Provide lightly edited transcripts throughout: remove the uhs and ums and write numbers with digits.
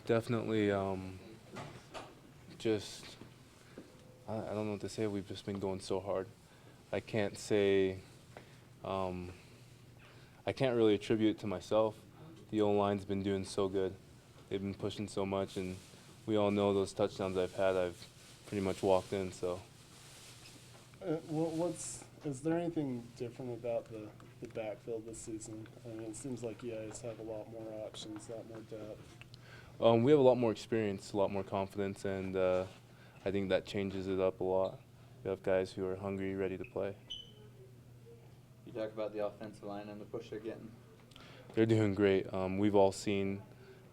Definitely, just I don't know what to say. We've just been going so hard. I can't say um, I can't really attribute it to myself. The O-line's been doing so good. They've been pushing so much, and we all know those touchdowns I've had. I've pretty much walked in. So Is there anything different about the backfield this season? I mean, it seems like you guys have a lot more options, a lot more depth. we have a lot more experience, a lot more confidence, and I think that changes it up a lot. We have guys who are hungry, ready to play. You talk about the offensive line and the push they're getting. They're doing great. We've all seen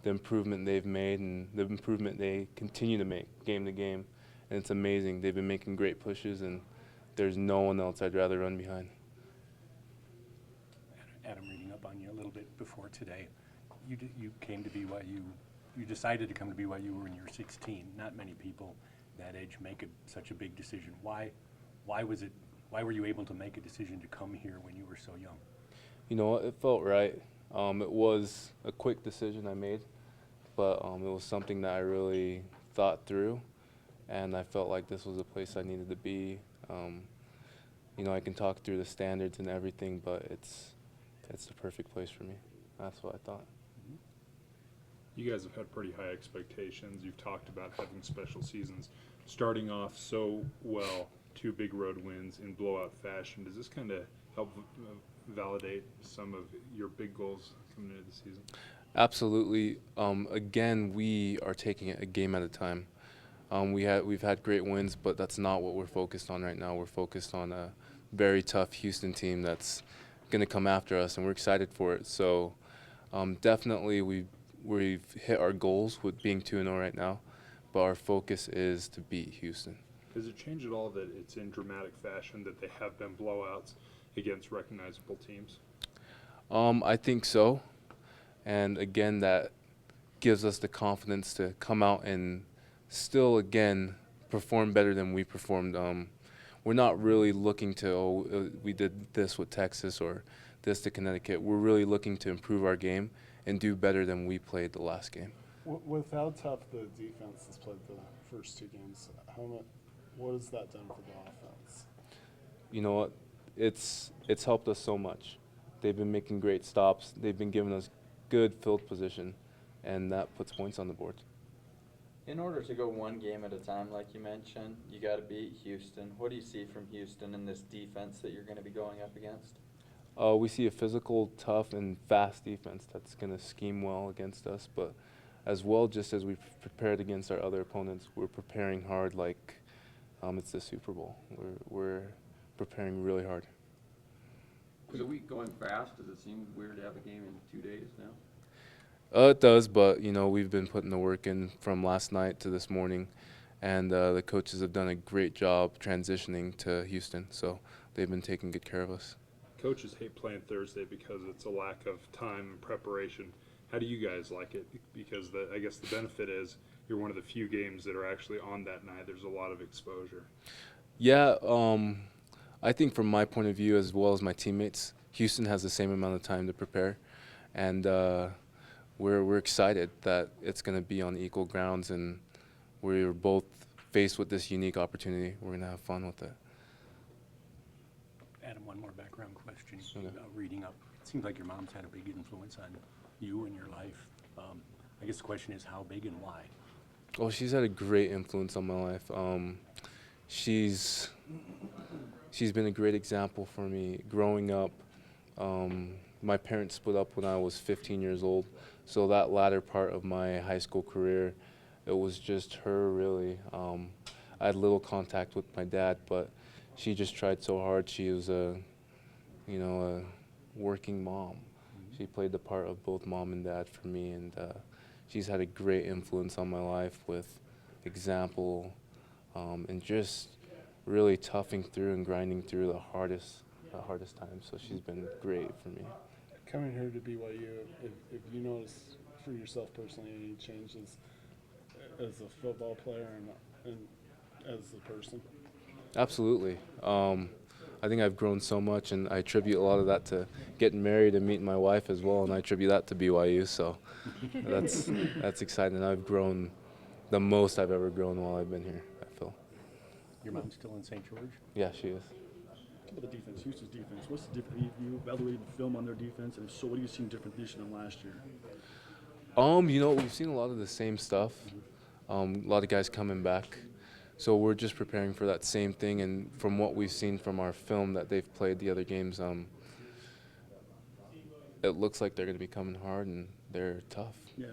the improvement they've made and the improvement they continue to make game to game, and it's amazing. They've been making great pushes, and there's no one else I'd rather run behind. Adam, reading up on you a little bit before today, you came to BYU. You decided to come to BYU when you were 16. Not many people that age make such a big decision. Why was it? Why were you able to make a decision to come here when you were so young? You know what? It felt right. It was a quick decision I made, but it was something that I really thought through, and I felt like this was a place I needed to be. You know, I can talk through the standards and everything, but it's the perfect place for me. That's what I thought. You guys have had pretty high expectations. You've talked about having special seasons, starting off so well, 2 big road wins in blowout fashion. Does this kind of help validate some of your big goals coming into the season? Absolutely. Again, we are taking it a game at a time. We've had great wins, but that's not what we're focused on right now. We're focused on a very tough Houston team that's going to come after us, and we're excited for it. So definitely we've hit our goals with being 2-0 right now, but our focus is to beat Houston. Does it change at all that it's in dramatic fashion, that they have been blowouts against recognizable teams? I think so. And again, that gives us the confidence to come out and still, again, perform better than we performed. We're not really looking to, we did this with Texas or this to Connecticut. We're really looking to improve our game and do better than we played the last game. With how tough the defense has played the first 2 games, what has that done for the offense? You know what? It's helped us so much. They've been making great stops. They've been giving us good field position, and that puts points on the board. In order to go one game at a time, like you mentioned, you got to beat Houston. What do you see from Houston in this defense that you're going to be going up against? We see a physical, tough, and fast defense that's going to scheme well against us, but as well, just as we've prepared against our other opponents, we're preparing hard like it's the Super Bowl. We're preparing really hard. Is a week going fast? Does it seem weird to have a game in 2 days now? It does, but you know, we've been putting the work in from last night to this morning, and the coaches have done a great job transitioning to Houston, so they've been taking good care of us. Coaches hate playing Thursday because it's a lack of time and preparation. How do you guys like it? Because I guess the benefit is you're one of the few games that are actually on that night. There's a lot of exposure. Yeah, I think from my point of view as well as my teammates, Houston has the same amount of time to prepare, and we're excited that it's going to be on equal grounds, and we're both faced with this unique opportunity. We're going to have fun with it. Adam, one more background question. Okay. Reading up, it seems like your mom's had a big influence on you and your life. I guess the question is how big and why? Oh, she's had a great influence on my life. She's been a great example for me growing up. My parents split up when I was 15 years old, so that latter part of my high school career, it was just her really. I had little contact with my dad, but she just tried so hard. She was a working mom. She played the part of both mom and dad for me, and she's had a great influence on my life with example and just really toughing through and grinding through the hardest times. So she's been great for me. Coming here to BYU, if you notice for yourself personally any changes as a football player and as a person? Absolutely. I think I've grown so much, and I attribute a lot of that to getting married and meeting my wife as well, and I attribute that to BYU. So that's exciting. I've grown the most I've ever grown while I've been here, I feel. Your mom's still in St. George? Yeah, she is. Talk about the defense, Houston's defense. What's the difference? You evaluated the film on their defense, and if so, what do you seen different this year than last year? We've seen a lot of the same stuff. A lot of guys coming back. So we're just preparing for that same thing, and from what we've seen from our film that they've played the other games, it looks like they're going to be coming hard and they're tough. Yeah,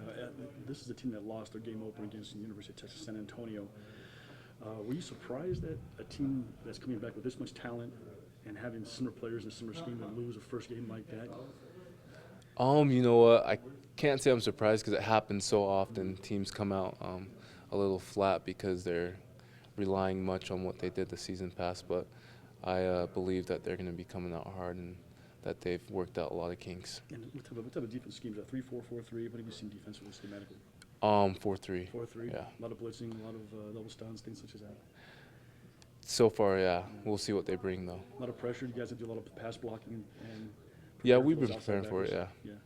this is a team that lost their game opener against the University of Texas San Antonio. Were you surprised that a team that's coming back with this much talent and having similar players and similar scheme would lose a first game like that? You know what? I can't say I'm surprised because it happens so often. Teams come out a little flat because they're relying much on what they did the season past, but I believe that they're going to be coming out hard and that they've worked out a lot of kinks. And what type of defense schemes are 3-4-4-3? What have you seen defensively, schematically? 4-3. 4-3? Yeah. A lot of blitzing, a lot of double stuns, things such as that. So far, yeah. We'll see what they bring, though. A lot of pressure. You guys have to do a lot of pass blocking and Yeah, prepare we've for been those outside preparing for it, backers. yeah. Yeah.